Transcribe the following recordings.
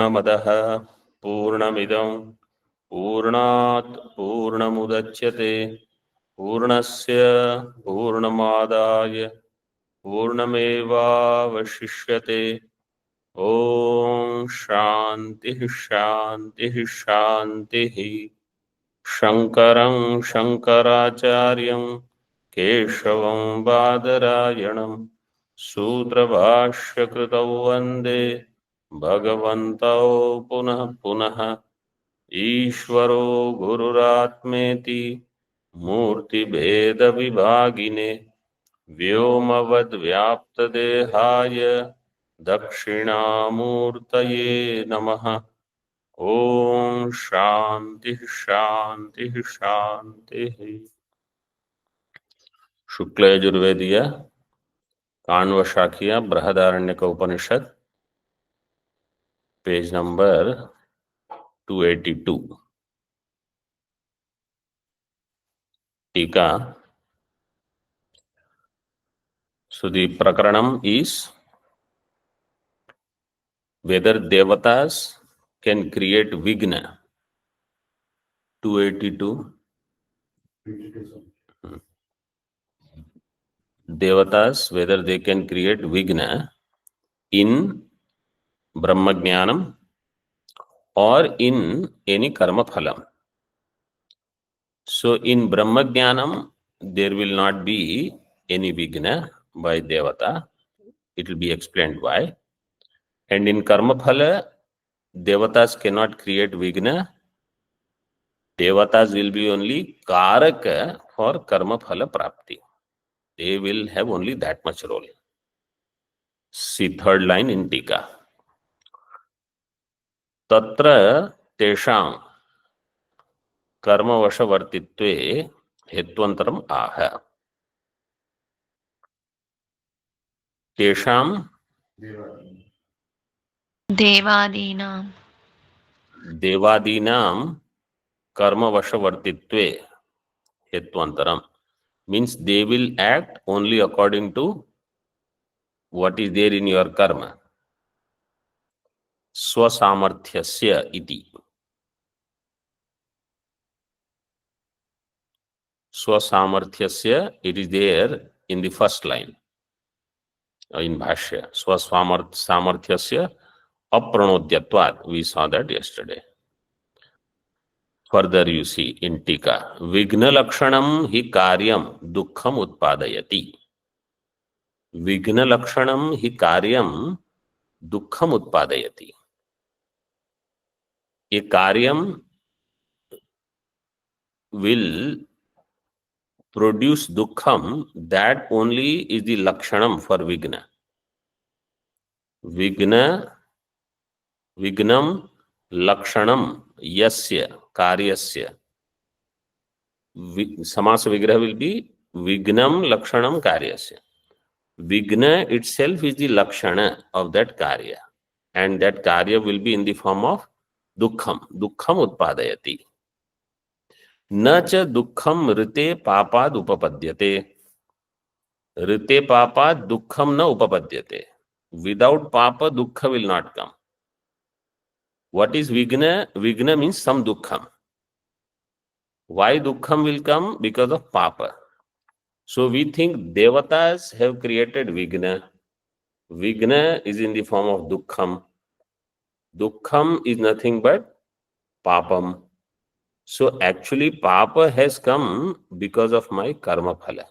पूर्णमदः पूर्णमिदं पूर्णात् पूर्णमुदच्यते पूर्णस्य पूर्णमादाय पूर्णमेवावशिष्यते। ओम शांति शांति शांति। शंकरं शंकराचार्यं केशवं बादरायणं सूत्रभाष्यकृतौ वन्दे भगवन्तौ पुनः पुनः। ईश्वरो गुरुरात्मेति मूर्तिभेदविभागिने व्योमवद्व्याप्तदेहाय दक्षिणामूर्तये नमः। ओम शांति शांति शांति। शुक्ल यजुर्वेदीय काण्व शाखीय बृहदारण्यक उपनिषद पेज नंबर 282 टीका। So the prakaranam is whether devatas can create vigna. 282. Devatas, whether they can create vigna in Brahma Jnanam or in any karma phalam. So in Brahma Jnanam, there will not be any vigna by Devata. It will be explained why. And in karma phala, Devatas cannot create vigna. Devatas will be only karaka for karma phala prapti. They will have only that much role. See third line in Tika. Tatra tesham कर्मवशवर्तित्वे हेत्वंतरम आह। तेषाम देवादीनां कर्मवशवर्तित्वे हेत्वंतरम means they will act only according to what is there in your karma. Swasamarthyasya iti. Swasamarthyasya, it is there in the first line in Bhashya. Swasamarthyasya apranodyatvat. We saw that yesterday. Further you see in Tika. Vigna lakshanam hi karyam dukkham utpadayati. Vigna lakshanam hi karyam dukkham utpadayati. A karyam will produce dukkham, that only is the lakshanam for vigna. Vignam lakshanam yasya karyasya. Samasa vigraha will be vignam lakshanam karyasya. Vigna itself is the lakshana of that karya, and that karya will be in the form of dukkham. Dukkham utpadayati. न च दुःखम ऋते पापाद उपपद्यते. ऋते पापाद दुःखम न उपपद्यते. Without papa, dukkha will not come. What is vigna? Vigna means some dukkham. Why dukkham will come? Because of papa. So we think devatas have created vigna. Vigna is in the form of dukkham. Dukkham is nothing but papam. So actually papa has come because of my karma phala.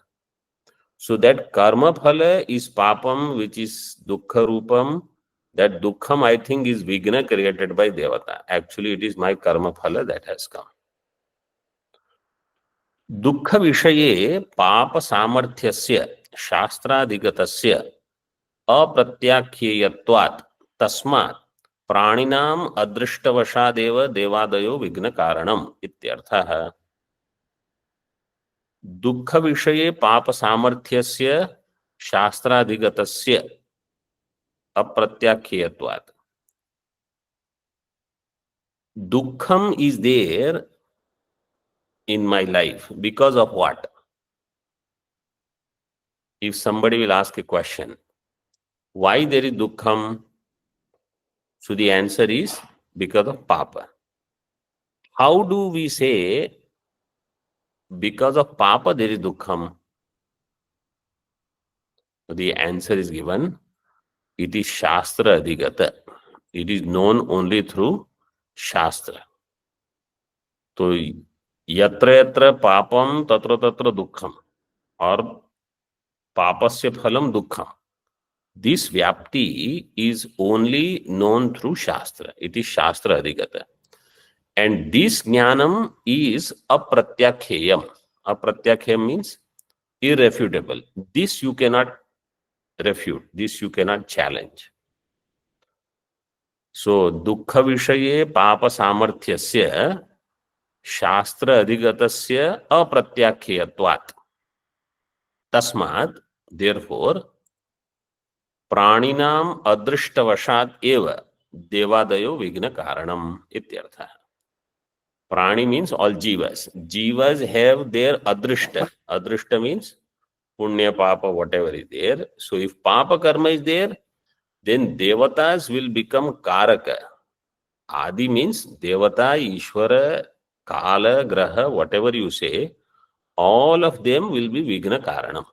So that karma phala is papam, which is dukkha rupam. That dukkham, I think, is vigna created by devata. Actually it is my karma phala that has come. Dukkha vishaye papa samarthyasya shastraधिगतस्य अप्रत्याख्येयत्वात् तस्मात् प्राणिनाम अदृष्टवशादेव देवादयो विघ्न कारणम इत्यर्थः। दुःख विषये पाप सामर्थ्यस्य शास्त्राधिगतस्य अप्रत्याख्येयत्वात्. Dukkham is there in my life because of what? If somebody will ask a question, why there is dukkham? So the answer is because of papa. How do we say because of papa there is dukkham? The answer is given. It is Shastra Adhigata. It is known only through Shastra. So, yatra yatra papam tatra tatra dukkham, or papasya phalam dukkham. This vyapti is only known through Shastra. It is Shastra Adhigata. And this jnanam is apratyakheyam. Apratyakheyam means irrefutable. This you cannot refute. This you cannot challenge. So, dukkha vishaye papa samarthyasya shastra adhigatasya apratyakheyatvat. Tasmat, therefore, प्राणिनाम अदृष्टवशात एव देवादयो विघ्न कारणम इत्यर्थः. Prani means all jivas. Jivas have their adrishta. Adrishta means punya, papa, whatever is there. So if papa karma is there, then devatas will become karaka. Adi means devata, ishvara, kala, graha, whatever you say, all of them will be vigna karanam.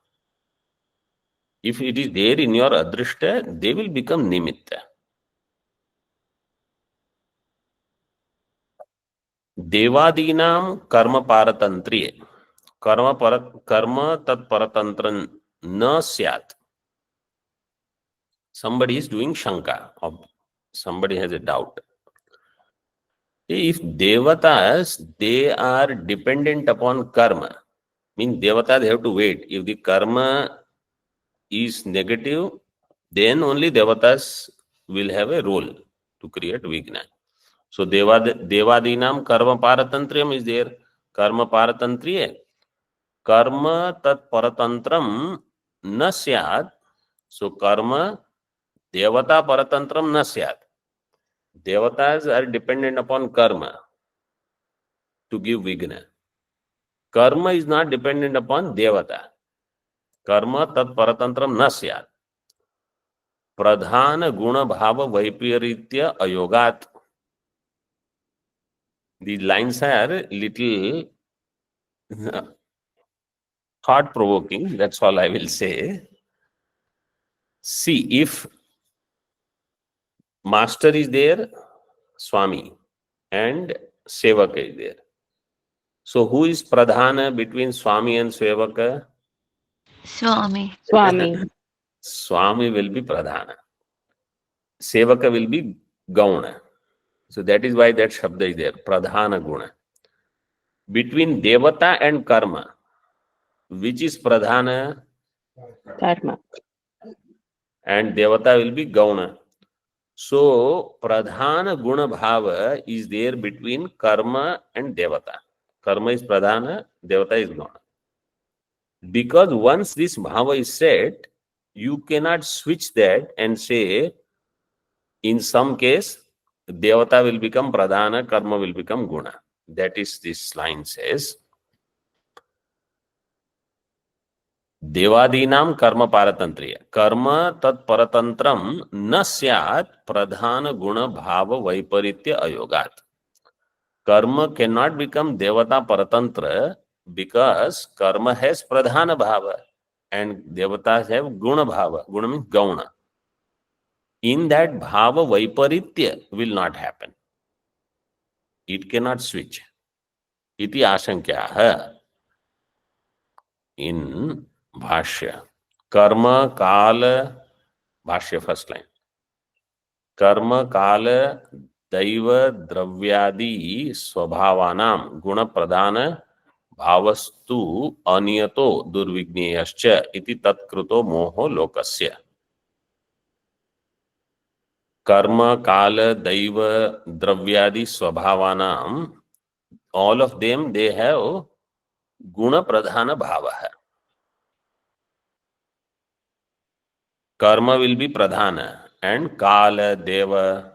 If it is there in your adrishta, they will become nimitta. देवादीनाम कर्म पारतंत्रिये कर्म तत्परतंत्र न स्यात्. Somebody is doing shanka, or somebody has a doubt. If devatas, they are dependent upon karma, means devatas have to wait. If the karma is negative, then only devatas will have a role to create vigna. So devadinam karma paratantriyam is there. Karma paratantriye. Karma tat paratantram na syat. So karma devata paratantram na syat. Devatas are dependent upon karma to give vigna. Karma is not dependent upon devata. Karma tat paratantram na syat. Pradhana guna bhava vaiparitya ayogat. The lines are little thought-provoking. That's all I will say. See, if master is there, Swami, and Sevaka is there. So who is Pradhana between Swami and Sevaka? Swami. Swami will be Pradhana. Sevaka will be Gauna. So that is why that Shabda is there, Pradhana Guna. Between Devata and Karma, which is Pradhana? Karma. And Devata will be Gauna. So Pradhana Guna Bhava is there between Karma and Devata. Karma is Pradhana, Devata is Gauna. Because once this Bhava is set, you cannot switch that and say, in some case, Devata will become Pradhana, Karma will become Guna. That is, this line says, देवादीनाम कर्म पारतंत्रिय कर्म तत्परतंत्रम न स्यात् प्रधान गुण भाव वैपरीत्य अयोगात्. Karma cannot become devata paratantra because karma has pradhana bhava and devatas have guna bhava. Guna means gauna. In that bhava vaiparitya will not happen. It cannot switch. Iti ashankyaha. In Bhashya. Karma kala, Bhashya first line. Karma kala दैव द्रव्यादि स्वभावानां गुण प्रदान भावस्तु अनियतो दुर्विज्ञेयश्च इति तत्कृतो मोहो लोकस्य. कर्म काल दैव द्रव्यादि स्वभावानां, all of them they have guna pradhana bhava. Karma will be pradhana and kala deva.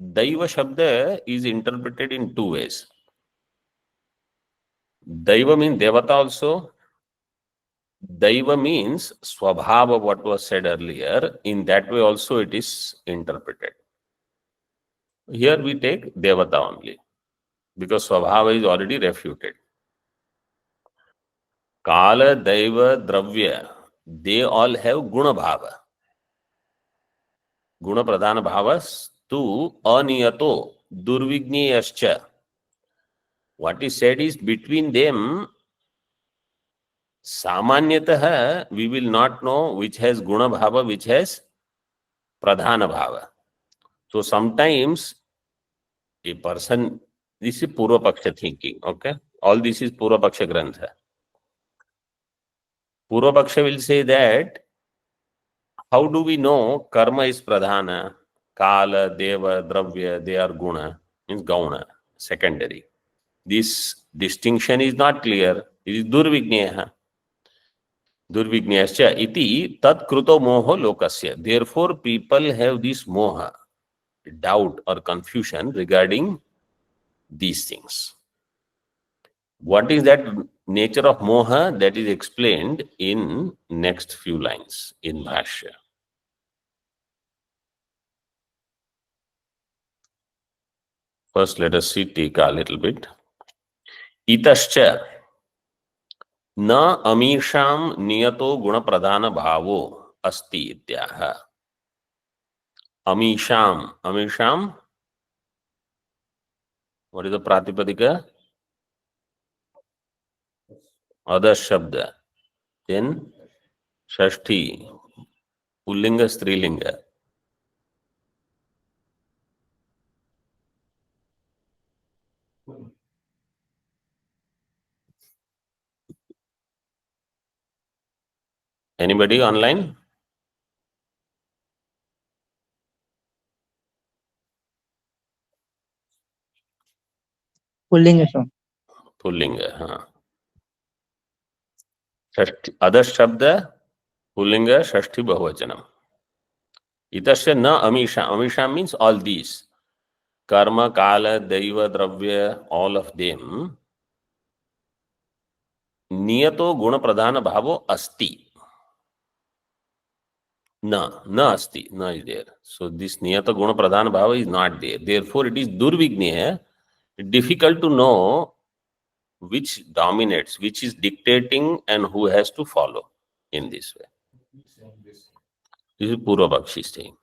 Daiva Shabda is interpreted in two ways. Daiva means Devata also. Daiva means Swabhava, what was said earlier. In that way also it is interpreted. Here we take Devata only, because Swabhava is already refuted. Kala, Daiva, Dravya, they all have Guna Bhava. Guna Pradhana Bhavas tu Aniyato Durvigneyascha. What is said is between them, Samanyatah, we will not know which has Guna Bhava, which has Pradhana Bhava. So sometimes a person, this is Purva Paksha thinking, okay? All this is Purva Paksha Grantha. Purva Paksha will say that, how do we know karma is pradhana, kala, deva, dravya, they are guna, means gauna, secondary. This distinction is not clear. It is durvigneha. Durvigneyascha iti tat kruto moho lokasya. Therefore, people have this moha, doubt or confusion regarding these things. What is that nature of moha? That is explained in next few lines in Bhashya. First, let us see Tika a little bit. Itascha न अमीषाम नियतो गुण प्रधान भावो अस्ति इत्याह. अमीषाम, अमीषाम, what is the pratipadika? Other shabda. Then Shashti, Pullinga, Strilinga. Anybody online? Pullinga, sir. Pullinga, huh. Shashti, other shabda, Pullinga, Shashti, Bahuvachanam. Itasya na amisha. Amisha means all these. Karma, Kala, Daiva, Dravya, all of them. Niyato guna pradhana bhavo asti. Na asti, na is there. So this niyata guna pradhana bhava is not there. Therefore, it is durvigneya. Difficult to know which dominates, which is dictating, and who has to follow in this way. This is Purva Pakshi saying.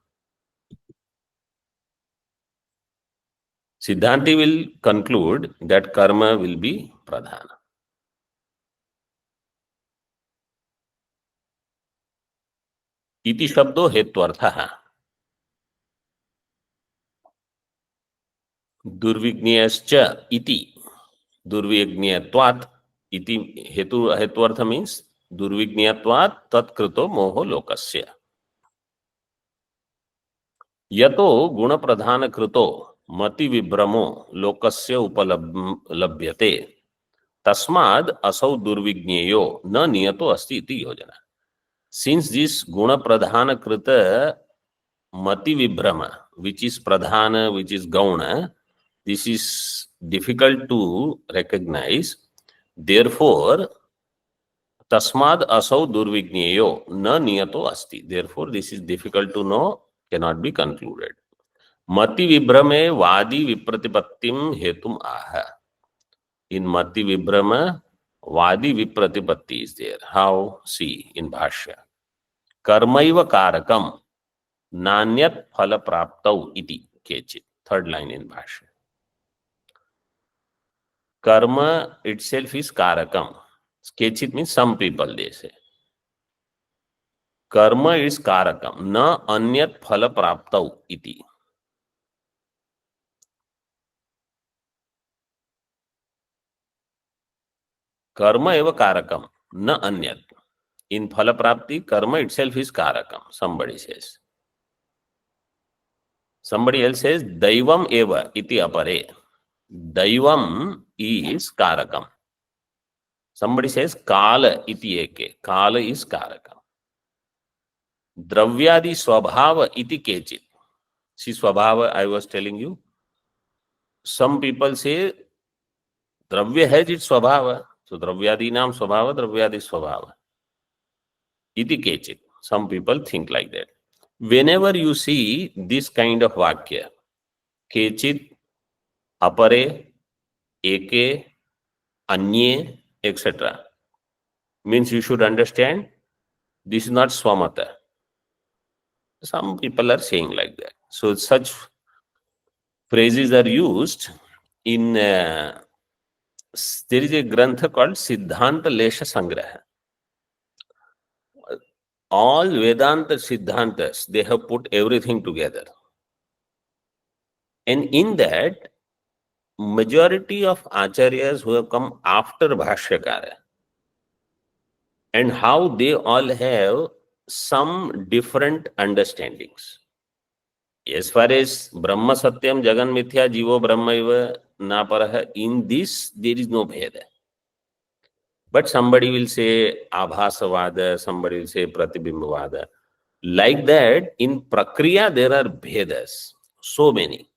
Siddhanti will conclude that karma will be pradhana. Iti shabdo hetvartha. Durvigneyascha iti. Durvigneyatvat iti hetvartha means durvigneyatvat tatkrito moho lokasya. यतो गुण प्रधान कृतो मति विभ्रमो लोकस्य उपलभ्यते तस्माद् असौ दुर्विज्ञेयो न नियतो अस्ति इति योजना. Since this guna pradhana krita mati vibhrama, which is pradhana, which is gauna, this is difficult to recognize. Therefore, tasmad asau durvigneyo na niyato asti. Therefore, this is difficult to know, cannot be concluded. Mati vibhrame vadi vipratipattim hetum aha. In mati vibhrama, vadi vipratipatti is there. How? See in Bhashya. Karmaiva karakam nanyat phala praptau iti kechit. Third line in Bhashya. Karma itself is karakam. Kechit means some people, they say. Karma is karakam. Na anyat phala praptau iti. Karma eva karakam. Na anyat. In phala prapti, karma itself is karakam. Somebody says. Somebody else says, Daivam eva iti apare. Daivam is karakam. Somebody says, Kala iti eke. Kala is karakam. Dravyadi swabhava iti kechit. See swabhava, I was telling you. Some people say, Dravya has its swabhava. So dravyadi nam swabhava, dravyadi swabhava. Iti kechit. Some people think like that. Whenever you see this kind of vakya, केचित्, अपरे, एके, अन्ये, etc. Means you should understand this is not swamata. Some people are saying like that. So such phrases are used in there is a grantha called Siddhanta Lesha Sangraha. All Vedanta Siddhantas, they have put everything together. And in that, majority of acharyas who have come after Bhashyakara, and how they all have some different understandings. As far as Brahma Satyam, Jagan Mithya, Jivo Brahmaiva, Naparaha, in this there is no Bheda. But somebody will say Abhasavada, somebody will say Pratibimbavada. Like that, in Prakriya there are Bhedas, so many.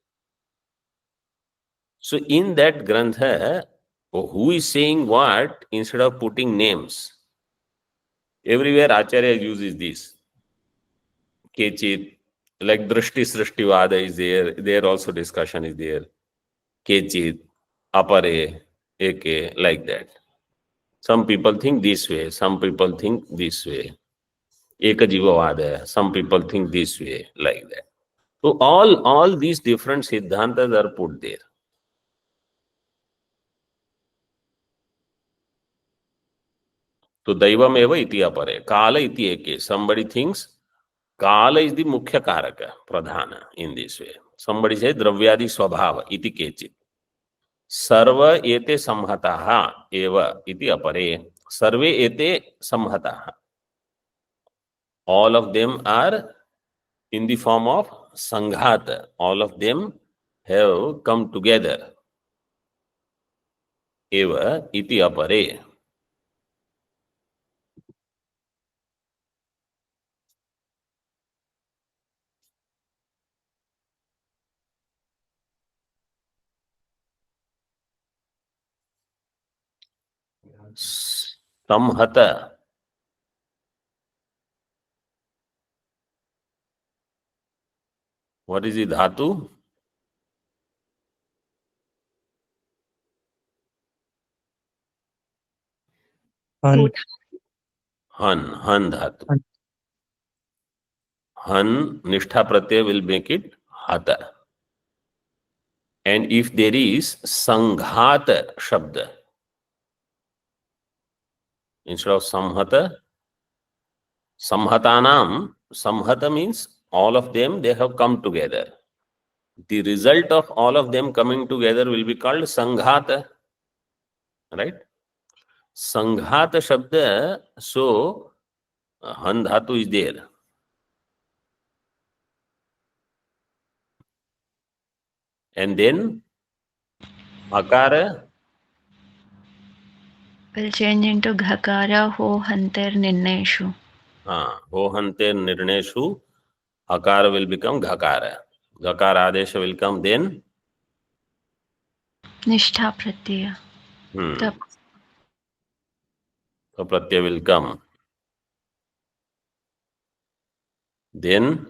So in that Grantha, who is saying what, instead of putting names, everywhere Acharya uses this. Kechit, like Drishti Srishtivada is there, there also discussion is there. Kechit, Apare, Eke, like that. Some people think this way, some people think this way. Ekajivavada, some people think this way, like that. So all these different siddhantas are put there. So Daivam eva iti apare, Kala iti eke. Somebody thinks Kala is the mukhya karaka, pradhana, in this way. Somebody says Dravyadi Swabhava iti kechit. Sarva ete samhataha eva iti apare. Sarve ete samhataha. All of them are in the form of sanghata. All of them have come together. Eva iti apare. Samhata. What is the dhatu? Han. Han dhatu. Han, nishtha pratyaya will make it hata. And if there is sanghata shabda, instead of samhata, samhatanam, samhata means all of them, they have come together. The result of all of them coming together will be called sanghata. Right? Sanghata shabda, so han dhatu is there. And then akara Will change into Ghakara Ho Hanter Ninneshu. ho hante nirneshu, akara will become ghakara. Ghakara adesha will come, then Nishtha Pratyaya. Tap. so pratyaya will come. Then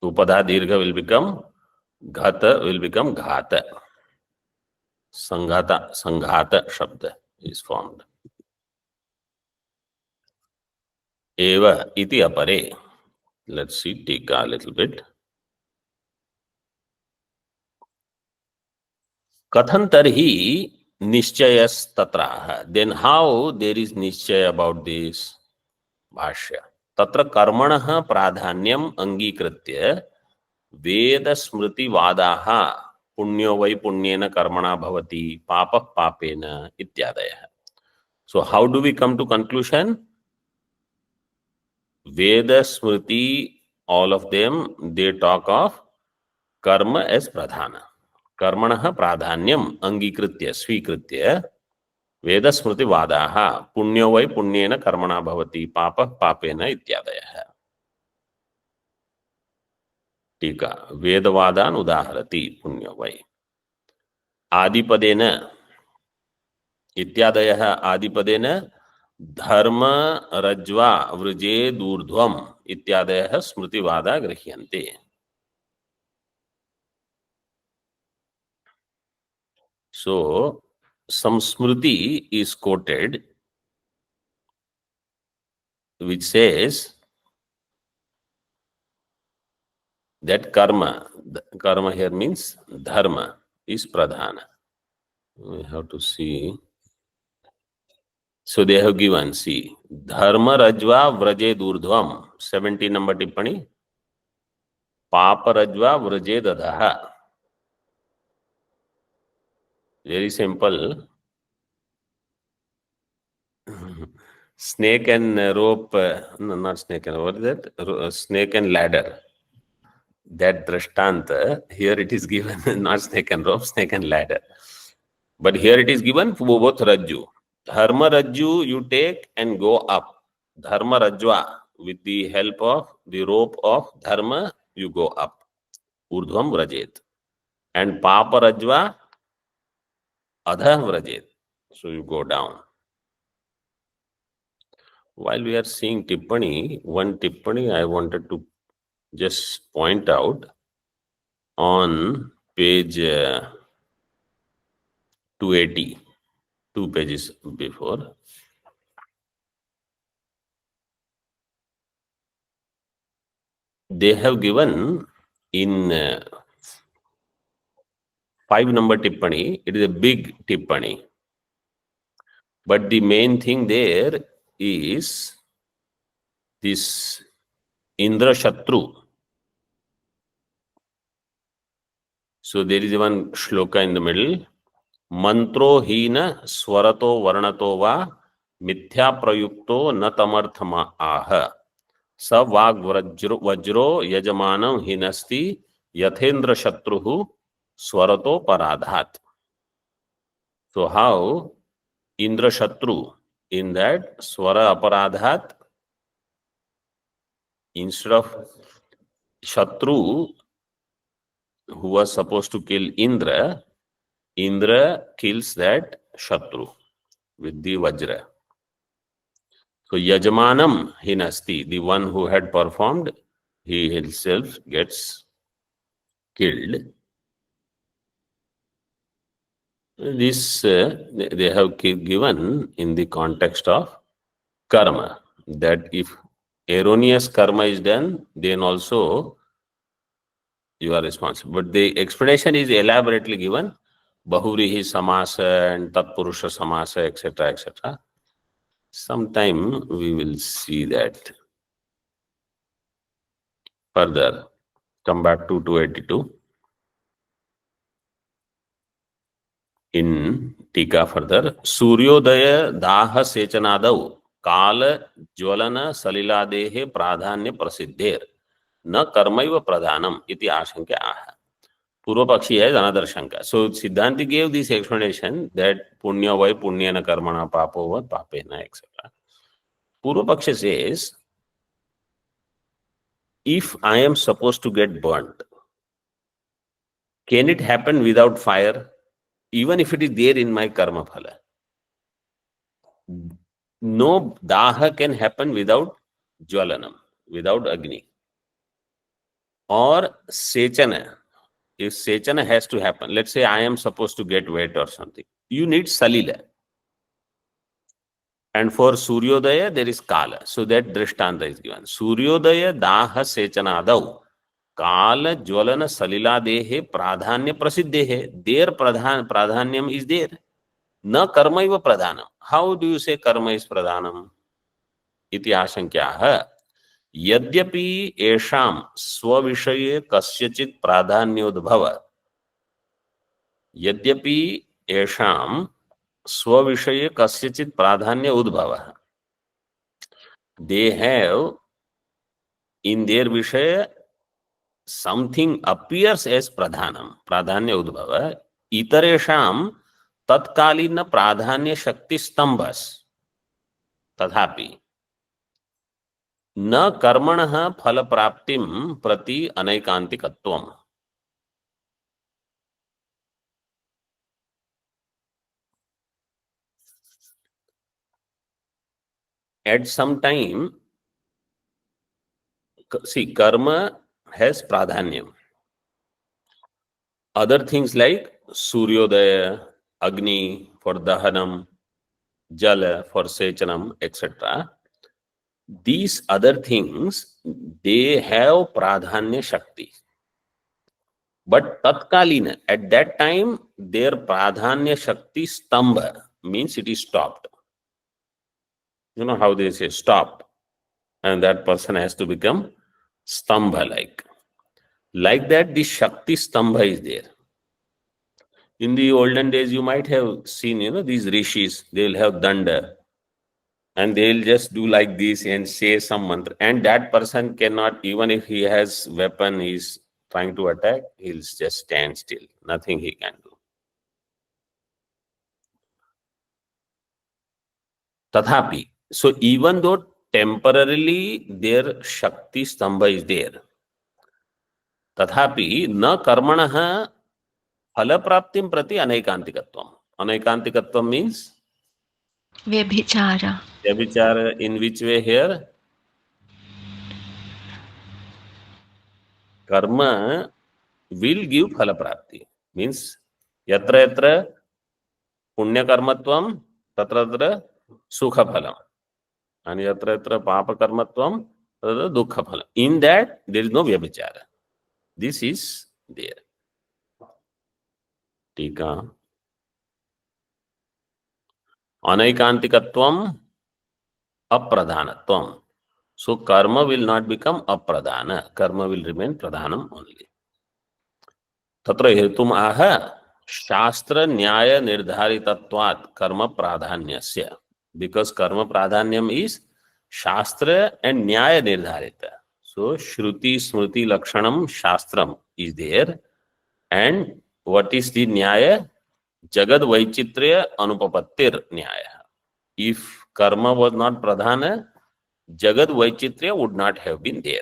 upadha dirgha will become ghata, will become ghata. Sanghata shabda is formed. Eva iti apare. Let's see, take a little bit. Kathan tarhi nischayas tatraha. Then how there is nischaya about this? Bhashya. Tatra karmanaha pradhanyam angikritya Veda smriti vadaha punyo vai punyena karmana bhavati papa papena ityadaya. So how do we come to conclusion? Veda smriti, all of them, they talk of karma as pradhana. Karmanaha pradhanyam angikritya svikritya Veda smriti vadaha punyo vai punyena karmana bhavati papa papena ityadaya. टीका वेदवादान उदाहरति पुण्य वै आदिपदेन इत्यादयः आदिपदेन धर्म रज्वा वृजे दूर्ध्वम इत्यादयः स्मृतिवादा गृह्यन्ते. So some smriti is quoted which says that karma here means dharma is pradhana. We have to see. So they have given, see, dharma rajva vraje durdhvam, 70 number tippani, papa rajva vraje dadaha. Very simple. Snake and rope, no, not snake and, what is that? Snake and ladder. That drashtanta, here it is given, not snake and rope, snake and ladder. But here it is given for both rajju. Dharma rajju you take and go up. Dharma rajwa, with the help of the rope of dharma, you go up. Urdhvam vrajet. And papa rajva, adha vrajet. So you go down. While we are seeing Tippani, one Tippani I wanted to just point out on page 280, 2 pages before. They have given in 5 number Tippani, it is a big Tippani. But the main thing there is this Indra Shatru. So there is one shloka in the middle. Mantro hina swarato varnato va mithya prayukto na tamarthama aha. Sa vag vajro yajamanam hinasti yathendra shatruhu swarato paradhat. So how Indra Shatru, in that swara aparadhat, instead of Shatru, who was supposed to kill Indra, Indra kills that Shatru with the Vajra. So Yajmanam Hinasti, the one who had performed, he himself gets killed. This they have given in the context of karma, that if erroneous karma is done, then also you are responsible. But the explanation is elaborately given. Bahuvrihi samasa and tatpurusha samasa, etc., etc. Sometime we will see that further. Come back to 282. In Tika further. Suryodaya daha sechanadau kala jwalana saliladehe pradhanya prasiddher na karmaiva pradhanam iti ashankya aha. Purva Pakshi has another Shanka. So Siddhanti gave this explanation that punya vai punyana karmana papo va papena, etc. Purva Pakshi says, if I am supposed to get burnt, can it happen without fire? Even if it is there in my karma phala. No daha can happen without jwalanam, without agni. Or sechana. If sechana has to happen, let's say I am supposed to get wet or something, you need salila. And for Suryodaya, there is Kala. So that Drishtanta is given. Suryodaya Daha Sechanadau. Kala Jwalana Salila Dehe Pradhanya Prasiddhehe. Their Pradhanyam is there. Na Karma Iva Pradhanam. How do you say Karma is Pradhanam? Iti Ashankyaha. Yadyapi Esham Swavishaye Kasyachit Pradhanyodbhava. Yadyapi Esham Swavishaye Kasyachit Pradhanya Udbhava. They have in their Vishaya something appears as Pradhanam, Pradhanya Udbhava, Itaresham Tatkalina Pradhanya Shakti Stambhas, Tadhapi, Na Karmanaha Phala Praptim Prati Anaikantikatvam. At some time, see, karma has pradhanyam. Other things like Suryodaya, Agni for Dahanam, Jala for Sechanam, etc. These other things, they have pradhanya shakti. But tatkalina, at that time, their pradhanya shakti stambha means it is stopped. You know how they say stop, and that person has to become stambha like. Like that, the shakti stambha is there. In the olden days, you might have seen, these rishis, they'll have danda, and they'll just do like this and say some mantra. And that person cannot, even if he has weapon, he's trying to attack, he'll just stand still. Nothing he can do. Tathapi. So even though temporarily their Shakti Stambha is there, Tathapi na karmanaha phalapraptim prati anaikantikatvam. Anaikantikatvam means Vyabhichara. Vyabhichara in which way here? Karma will give phalaprapti. Means yatra yatra punya karmatvam tatra tatra sukha phalam. And yatra yatra papa karmatvam tatra dukkha phalam. In that, there is no vyabhichara. This is there. Tika. Anaikantikatvam apradhanatvam. So karma will not become apradhana. Karma will remain pradhanam only. Tatra hetum aha shastra nyaya nirdharitatvat karma pradhanyasya. Because karma pradhanyam is shastra and nyaya nirdharita. So shruti smriti lakshanam shastram is there. And what is the nyaya? Jagad vaichitrya anupapattir nyaya. If karma was not pradhana, Jagad vaichitrya would not have been there.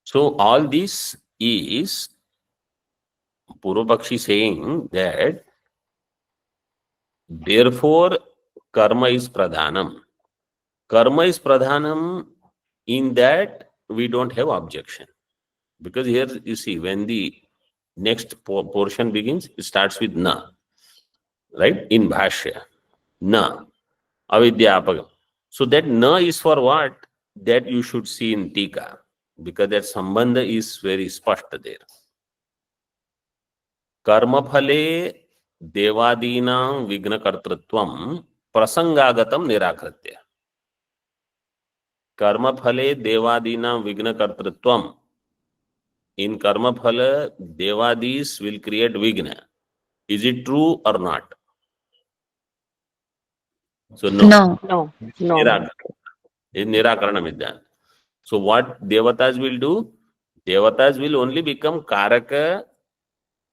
So all this is Purvapakshi saying that therefore karma is pradhanam. Karma is pradhanam in that we don't have objection. Because here you see, when the next portion begins, it starts with na. Right? In Bhashya. Na. Avidyapagam. So that na is for what? That you should see in Tika. Because that sambandha is very spashta there. Karma phale devadinam vigna kartritvam prasangagatam nirakritya. Karma phale devadinam vigna kartritvam. In karma phala, devadis will create vigna. Is it true or not? So no. No. No, no. Nirakarana. Is nirakaranam is done. So what devatas will do? Devatas will only become karaka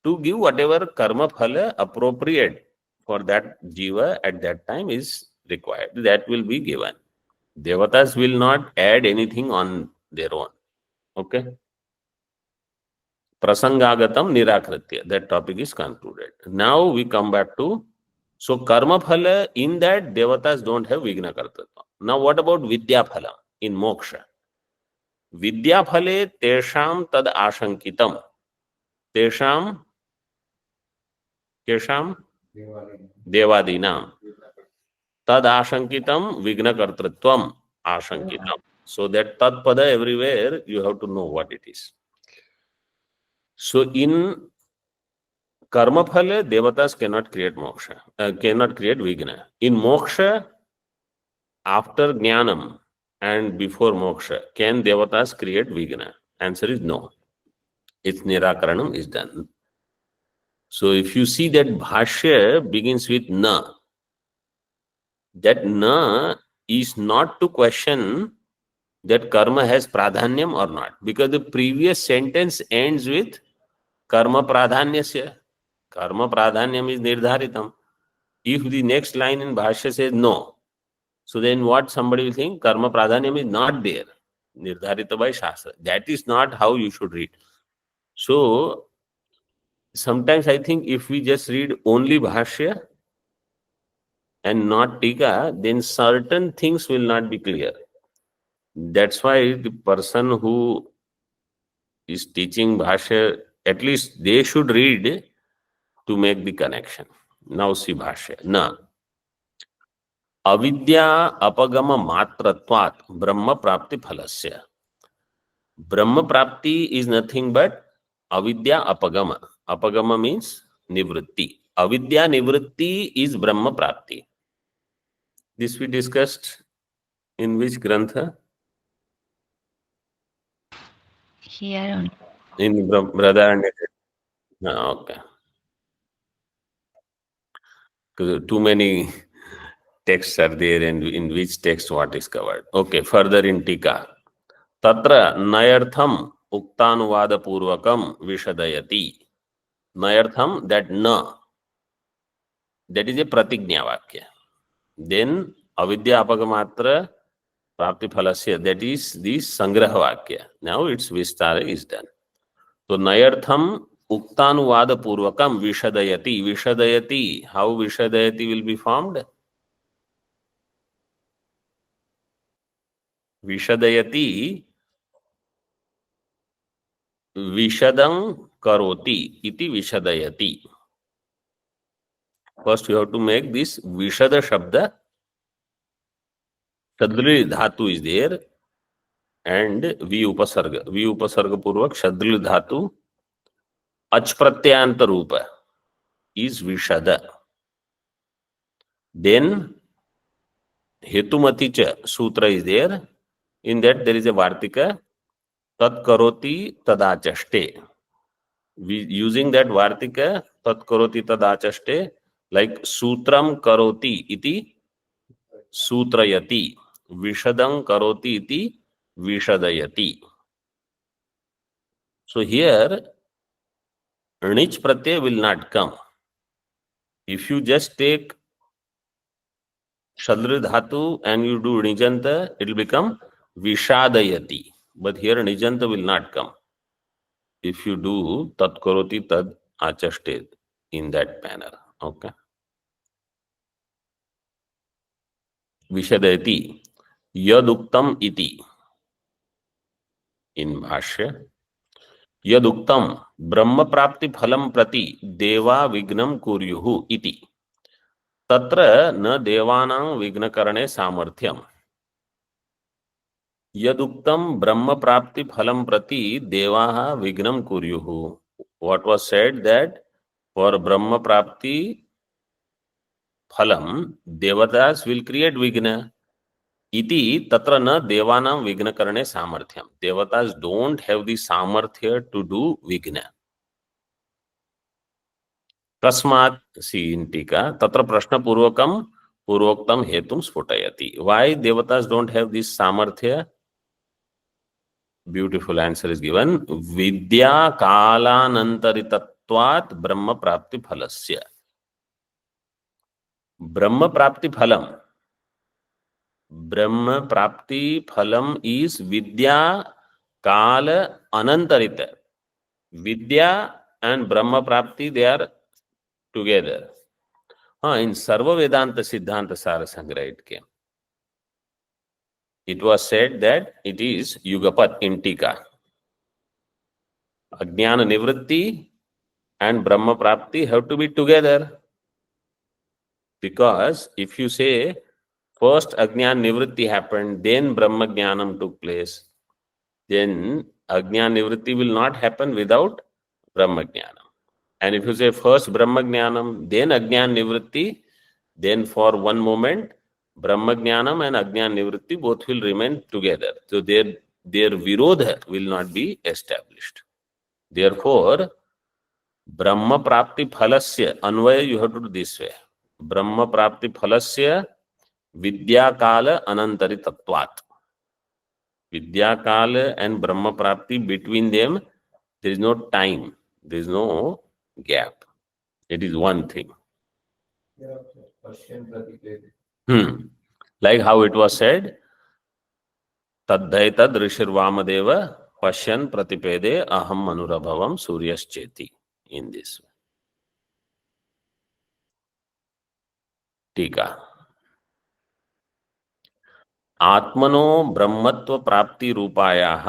to give whatever karma phala appropriate for that jiva at that time is required. That will be given. Devatas will not add anything on their own. Okay? Prasangagatam nirakritya. That topic is concluded. Now we come back to, so karma phala, in that devatas don't have vigna kartatva. Now what about vidya phala in moksha? Vidya phale tesham tad ashankitam. Tesham kesham devadinam. Tad ashankitam vigna kartritvam ashankitam. So that tad pada everywhere, you have to know what it is. So in karma phala, devatas cannot create moksha, cannot create vigna. In moksha, after jnanam and before moksha, can devatas create vigna? Answer is no. Its nirakaranam is done. So if you see that bhashya begins with na, that na is not to question that karma has pradhanyam or not, because the previous sentence ends with karma pradhanyasya. Karma pradhanyam is nirdharitam. If the next line in bhashya says no, so then what somebody will think? Karma pradhanyam is not there, nirdharita by shastra. That is not how you should read. So sometimes I think if we just read only bhashya and not tika, then certain things will not be clear. That's why the person who is teaching bhashya, at least they should read to make the connection. Now see bhashya. Na avidya apagama matratvat brahma prapti phalasya. Brahma prapti is nothing but avidya apagama. Apagama means nivritti. Avidya nivritti is brahma prapti. This we discussed in which grantha? Here only. In Brother. Okay. Too many texts are there, and in which text what is covered. Okay, further in Tika. Tatra nayartham uktanuvada purvakam vishadayati. Nayartham, that na, that is a pratignya vakya. Then avidya apagamatra prapti phalasya, that is the sangraha vakya. Now its vistara is done. So nayartham uktanuvada purvakam vishadayati. Vishadayati, how vishadayati will be formed? Vishadayati vishadam karoti iti vishadayati. First you have to make this vishada shabda. Shadri dhatu is there and vi upasarga purvak shadri dhatu ach pratyanta rupa is vishada. Then hetumati cha sutra is there. In that there is a vartika tat karoti tadachaste. Using that vartika tat karoti tadachaste, like sutram karoti iti sutrayati, vishadam karoti iti vishadayati. So here nich pratyay will not come. If you just take shadri dhatu and you do nijanta, it will become vishadayati. But here nijanta will not come. If you do tat karoti tad achaste in that manner. Okay. Vishadayati yaduktam iti. In bhashya yaduktam brahma prapti phalam prati deva vignam kuryuhu iti. Tatra na devanam vignakarane samarthyam. Yaduktam brahma prapti phalam prati devaha vignam kuryuhu. What was said that for brahma prapti phalam devatas will create vigna. Iti tatra na devanam vigna karane samarthyam. Devatas don't have the samarthya to do vigna. Tasmat, see in Tika, tatra prashna purvakam purvoktam hetum sputayati. Why devatas don't have this samarthya? Beautiful answer is given. Vidya kalanantaritatvat brahma prapti phalasya. Brahma prapti phalam. Brahma prapti phalam is vidya kala anantarita. Vidya and Brahma prapti, they are together. In Sarva Vedanta Siddhanta Sara Sangraha it came. It was said that it is Yugapat in Tika. Ajnana Nivritti and Brahma prapti have to be together. Because if you say first Ajnana Nivritti happened, then Brahma Jnanam took place, then Ajnana Nivritti will not happen without Brahma Jnanam. And if you say first Brahma Jnanam, then Ajnana Nivritti, then for one moment, Brahma Jnanam and Ajnana Nivritti both will remain together. So their virodha will not be established. Therefore, Brahma Prapti Phalasya, Anvaya you have to do this way. Brahma Prapti Phalasya Vidya Kala Anantari Tattvat. Vidya Kala and Brahma Prapti, between them, there is no time, there is no gap. It is one thing. Like how it was said, Tadhaitad Rishir Vamadeva Pashyan Pratipede Aham Manurabhavam Suryascheti. In this way. Tika. आत्मनो ब्रह्मत्व प्राप्ति रूपायाः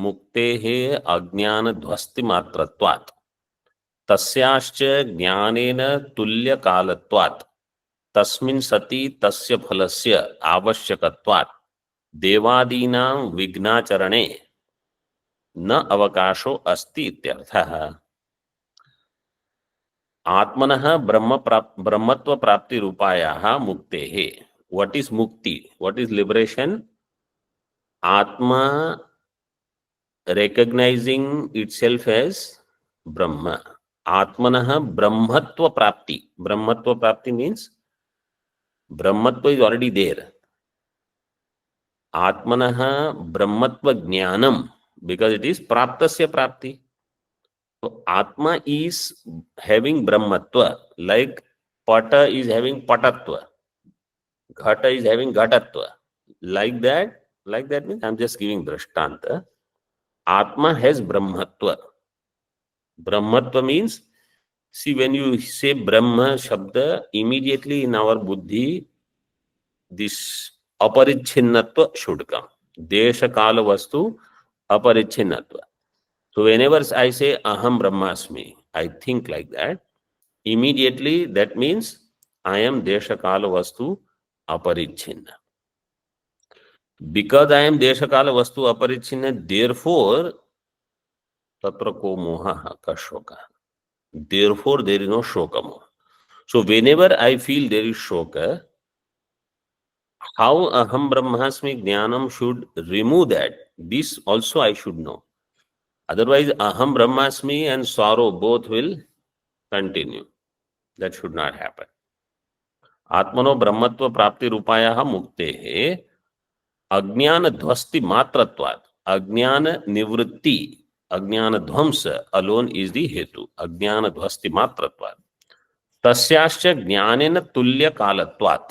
मुक्तेः अज्ञानध्वस्ति मात्रत्वात् तस्याश्च ज्ञानेन तुल्यकालत्वात् तस्मिन् सति तस्य फलस्य आवश्यकत्वात् देवादीनां विघ्नाचरणे न अवकाशो अस्ति इत्यर्थः। आत्मनः ब्रह्मत्व प्राप्ति रूपायाः मुक्तेः। व्हाट इज मुक्ति? What is liberation? आत्मा recognizing itself as Brahma. Atmanah Brahmatva Prapti. Brahmatva Prapti means Brahmatva is already there. Atmanah Brahmatva Jnanam, because it is Praptasya Prapti. So Atma is having Brahmatva, like Pata is having Patatva, Ghata is having Ghatatva. Like that means I'm just giving Drishtanta. Atma has Brahmatva. Brahmatva means, see, when you say Brahma Shabda, immediately in our buddhi, this aparichinnatva should come. Desha Kala Vastu aparichinnatva. So whenever I say Aham Brahmasmi, I think like that, immediately that means I am Desha Kala Vastu aparichinna. Because I am Desha Kala Vastu aparichinna, therefore, tatra ko moha ka shoka. Therefore, there is no shoka moha. So whenever I feel there is shoka, how Aham Brahmasmi Jnanam should remove that, this also I should know. Otherwise, Aham Brahmasmi and sorrow both will continue. That should not happen. Atmano Brahmatva Prapti Rupayaha Muktehe Ajnana Dhvasti Matratvat. Ajnana Nivritti, Ajnana Dhvamsa alone is the Hetu. Ajnana Dhvasti Matratvat. Tasyascha Jnanena Tulya Kalatvat.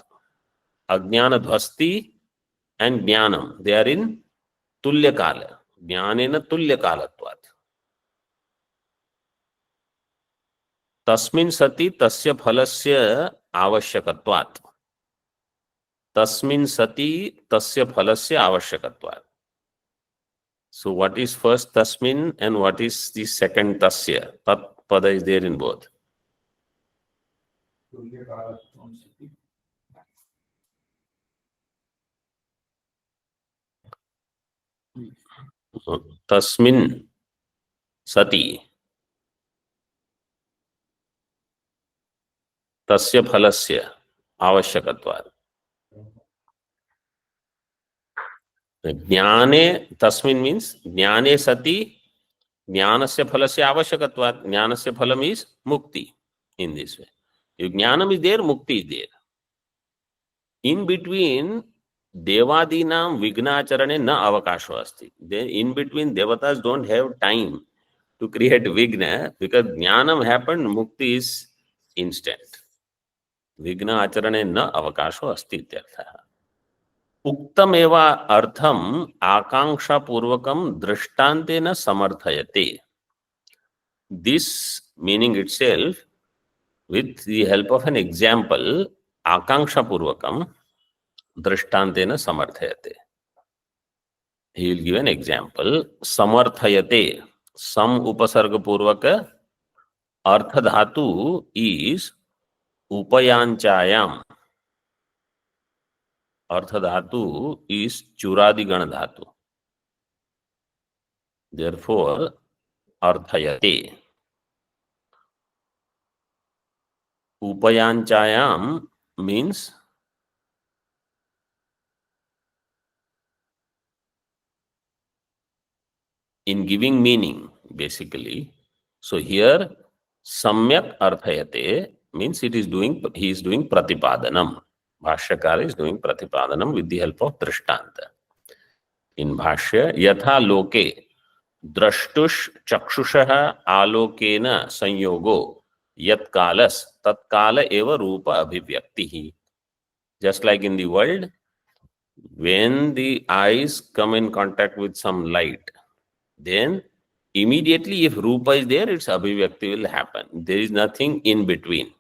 Ajnana Dhvasti and Jnanam, they are in Tulya Kala. Jnanena Tulya Kalatvat. Tasmin Sati Tasya Phalasya Avashyakatvat. Tasmin Sati Tasya Phalasya Avashyakatvat. So what is first Tasmin and what is the second Tasya? Tat Pada is there in both. Tasmin Sati Tasya Phalasya Avashyakatvat. Jnane Tasmin means Jnane Sati Jnanasya Phalasya Avashyakatvat. Jnanasya Phalam is Mukti in this way. If Jnanam is there, Mukti is there. In between, Devadinam Vignacharane na avakasho asti. Then in between, Devatas don't have time to create Vigna because Jnanam happened, Mukti is instant. Vigna acharane na avakasho asti ityartha. Uktam eva artham akanksha purvakam drishtantena samarthayate. This meaning itself, with the help of an example, akanksha purvakam drishtantena samarthayate. He will give an example. Samarthayate. Sam upasarga purvaka artha dhatu is upayanchayam. Artha dhatu is churadigan dhatu. Therefore, arthayate. Upayanchayam means in giving meaning, basically. So here, samyak arthayate means he is doing pratipadanam. Bhashyakara is doing pratipadanam with the help of drishtanta. In Bhashya, yatha loke drashtush chakshushaha alokena sanyogo yat kalas tat kala eva rupa abhivyaktihi. Just like in the world, when the eyes come in contact with some light, then immediately if rupa is there, its abhivyakti will happen. There is nothing in between.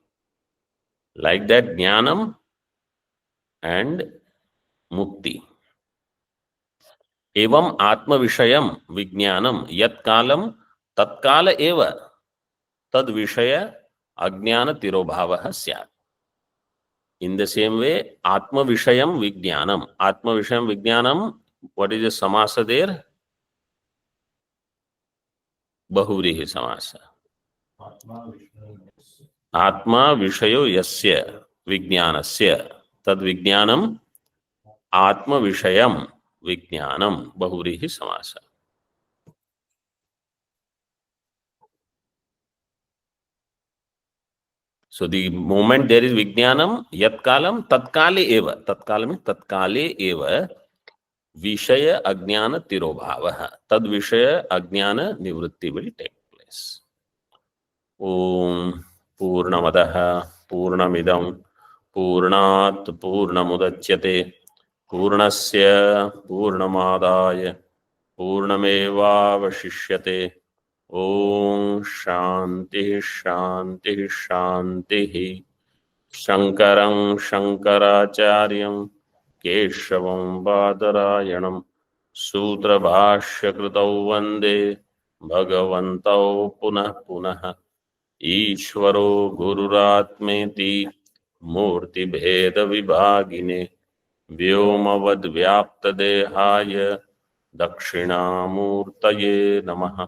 Like that, jnanam and mukti. एवं आत्म विषयम विज्ञानम यत्कालम तत्काल एव तद विषय अज्ञान तिरोभावः स्यात्. In the same way, Atma Vishayam Vijnanam. Atma Vishayam Vijnanam, what is the samasa there? Bahuvrihi samasa. Atma Vishayo Yasya Vijnanasya. Tad Vijnanam Atma Vishayam Vijnanam Bahuvrihi samasa. So the moment there is Vijnanam, Yat Kalam, Tatkale Eva. Tatkala means Tatkale Eva. विषय अज्ञान तिरोभावः तद विषय अज्ञान निवृत्ति will take place. ओम पूर्णमदः पूर्णमिदं पूर्णात् पूर्णमुदच्यते पूर्णस्य पूर्णमादाय पूर्णमेवावशिष्यते. ओम शांति शांति शांति. शंकरं शंकराचार्यं केशवं बादरायणं सूत्रभाष्यकृतौ वन्दे भगवन्तौ पुनः पुनः. ईश्वरो गुरुरात्मेति मूर्तिभेदविभागिने व्योमवद्व्याप्तदेहाय दक्षिणामूर्तये नमः.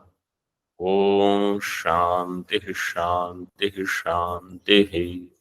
ओम शांति शांति शांति.